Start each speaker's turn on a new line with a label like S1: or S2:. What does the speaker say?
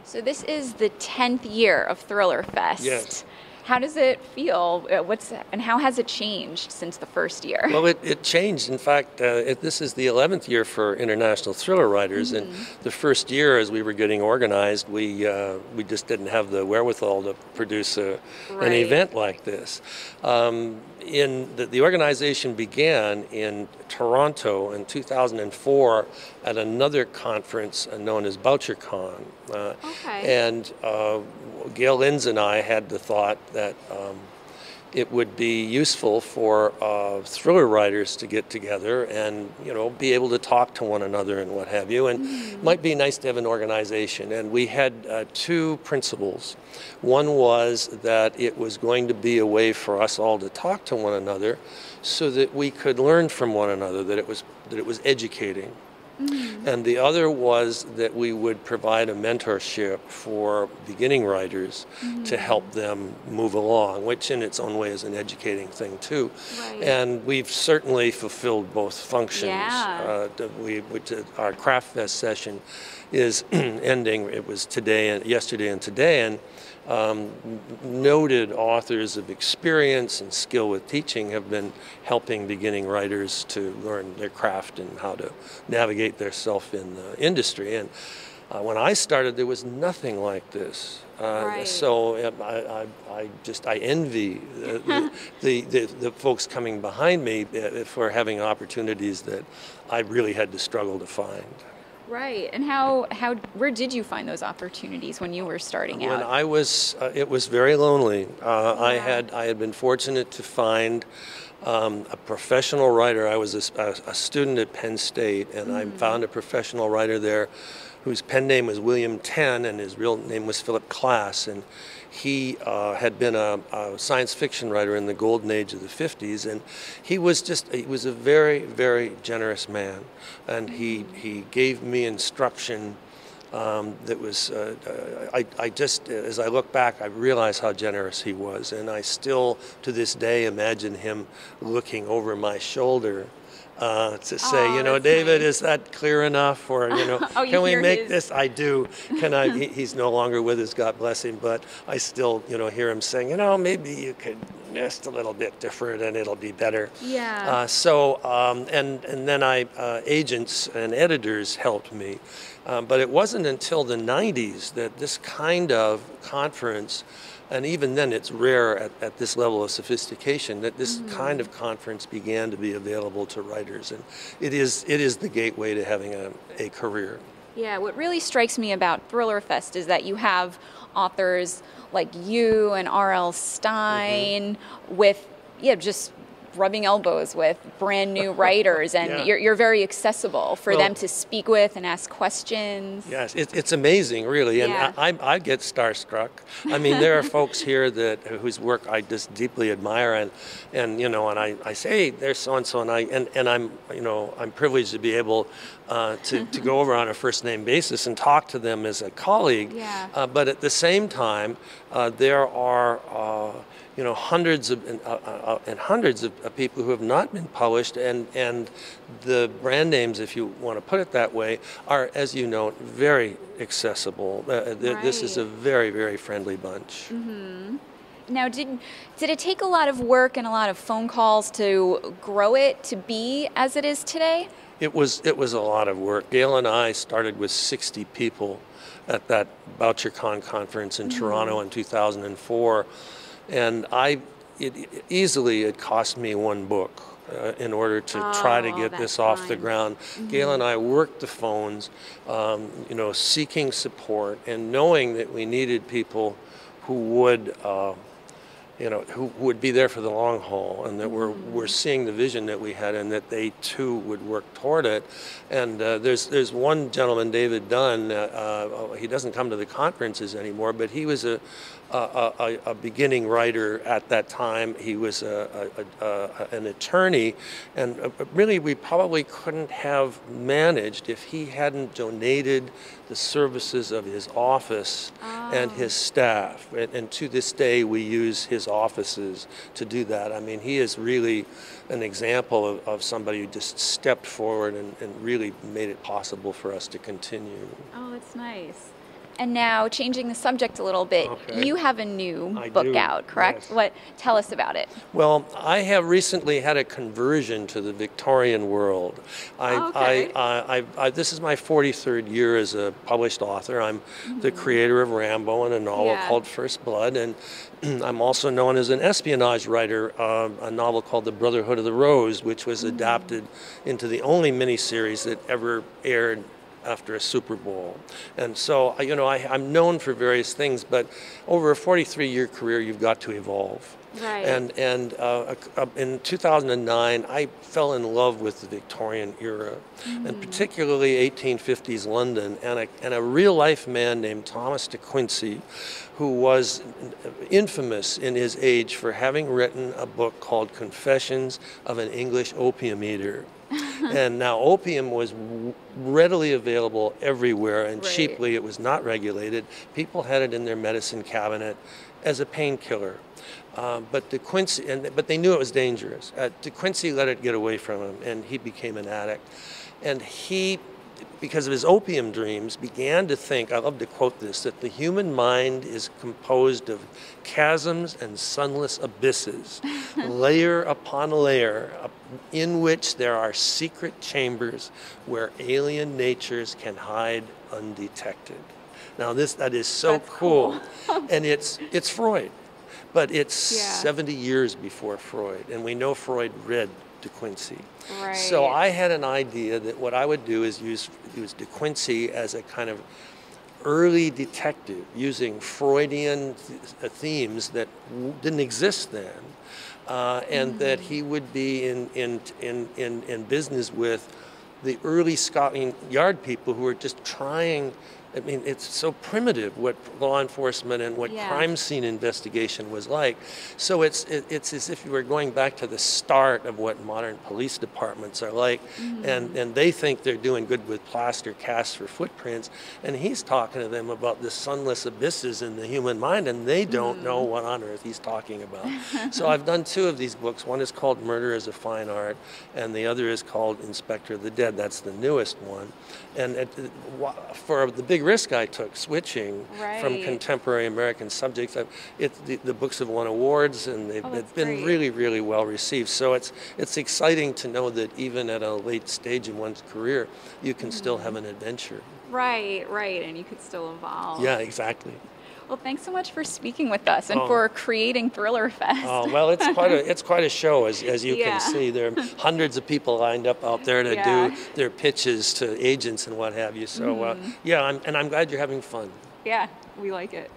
S1: So this is the 10th year of ThrillerFest.
S2: Yes.
S1: How does it feel? And how has it changed since the first year?
S2: Well, it changed. In fact, this is the 11th year for international thriller writers, and the first year, as we were getting organized, we just didn't have the wherewithal to produce an event like this. The organization began in Toronto in 2004 at another conference known as BoucherCon. And Gail Linz and I had the thought that it would be useful for thriller writers to get together and, be able to talk to one another and what have you. And it might be nice to have an organization. And we had two principles. One was that it was going to be a way for us all to talk to one another so that we could learn from one another, that it was educating. And the other was that we would provide a mentorship for beginning writers to help them move along, which in its own way is an educating thing too. And we've certainly fulfilled both functions. Our Craft Fest session is ending. It was yesterday and today, and noted authors of experience and skill with teaching have been helping beginning writers to learn their craft and how to navigate themselves in the industry. And when I started, there was nothing like this. So I envy the folks coming behind me for having opportunities that I really had to struggle to find.
S1: Right, and where did you find those opportunities when you were starting out?
S2: When I was, it was very lonely. I had been fortunate to find a professional writer. I was a student at Penn State, and I found a professional writer there whose pen name was William Tenn, and his real name was Philip Klass, and he had been a science fiction writer in the golden age of the 50s, and he was a very, very generous man, and he gave me instruction that was, as I look back, I realize how generous he was, and I still, to this day, imagine him looking over my shoulder to say, David, is that clear enough? Or, can we make this? I do. He's no longer with us, God bless him, but I still, hear him saying, maybe you could just a little bit different and it'll be better.
S1: Yeah.
S2: And then agents and editors helped me. But it wasn't until the 90s that this kind of conference, and even then it's rare at this level of sophistication, that this kind of conference began to be available to writers. And it is the gateway to having a career.
S1: Yeah, what really strikes me about ThrillerFest is that you have authors like you and R.L. Stine with, just rubbing elbows with brand new writers, and you're very accessible for them to speak with and ask questions. Yes,
S2: it's amazing, really, and I get starstruck. I mean, there are folks here whose work I just deeply admire, and I say, hey, there's so and so, and I'm privileged to be able to go over on a first name basis and talk to them as a colleague. But at the same time, there are hundreds of people who have not been published, and the brand names, if you want to put it that way, are, as you know, very accessible. This is a very, very friendly bunch.
S1: Now, did it take a lot of work and a lot of phone calls to grow it to be as it is today?
S2: It was a lot of work. Gail and I started with 60 people at that BoucherCon conference in Toronto in 2004. And it cost me one book in order to try to get this off the ground. Gail and I worked the phones, seeking support and knowing that we needed people who would be there for the long haul, and that we're seeing the vision that we had, and that they too would work toward it. And there's one gentleman, David Dunn. He doesn't come to the conferences anymore, but he was a beginning writer at that time. He was an attorney, and really we probably couldn't have managed if he hadn't donated the services of his office and his staff. And to this day, we use his offices to do that. I mean, he is really an example of somebody who just stepped forward and really made it possible for us to continue.
S1: Oh, that's nice. And now, changing the subject a little bit,
S2: Okay.
S1: you have a new
S2: I
S1: book
S2: do,
S1: out, correct?
S2: yes.
S1: Tell us about it.
S2: Well, I have recently had a conversion to the Victorian world. This is my 43rd year as a published author. I'm the creator of Rambo and a novel called First Blood, and I'm also known as an espionage writer, a novel called The Brotherhood of the Rose, which was adapted into the only miniseries that ever aired after a Super Bowl. And so, I'm known for various things, but over a 43-year career, you've got to evolve.
S1: Right.
S2: And in 2009, I fell in love with the Victorian era, and particularly 1850s London, and a real-life man named Thomas de Quincey, who was infamous in his age for having written a book called Confessions of an English Opium Eater. And now opium was readily available everywhere, and cheaply. It was not regulated. People had it in their medicine cabinet as a painkiller. But De Quincey, but they knew it was dangerous. De Quincey let it get away from him, and he became an addict. And he, because of his opium dreams, began to think, I love to quote this, that the human mind is composed of chasms and sunless abysses, layer upon layer, in which there are secret chambers where alien natures can hide undetected. Now that is so
S1: That's
S2: cool. And it's Freud, but it's 70 years before Freud, and we know Freud read De Quincey.
S1: Right.
S2: So I had an idea that what I would do is use De Quincey as a kind of early detective, using Freudian themes that didn't exist then, and that he would be in business with the early Scotland Yard people who were just trying. I mean, it's so primitive what law enforcement and what crime scene investigation was like. So it's as if you were going back to the start of what modern police departments are like, and they think they're doing good with plaster casts for footprints, and he's talking to them about the sunless abysses in the human mind, and they don't know what on earth he's talking about. So I've done two of these books. One is called Murder as a Fine Art, and the other is called Inspector of the Dead. That's the newest one. And for the big risk I took, switching from contemporary American subjects, the books have won awards, and they've been really, really well received. So it's exciting to know that even at a late stage in one's career, you can still have an adventure.
S1: Right, and you could still evolve.
S2: Yeah, exactly.
S1: Well, thanks so much for speaking with us and for creating ThrillerFest.
S2: Oh, well, it's quite a show, as you can see. There are hundreds of people lined up out there to do their pitches to agents and what have you. So, I'm glad you're having fun.
S1: Yeah, we like it.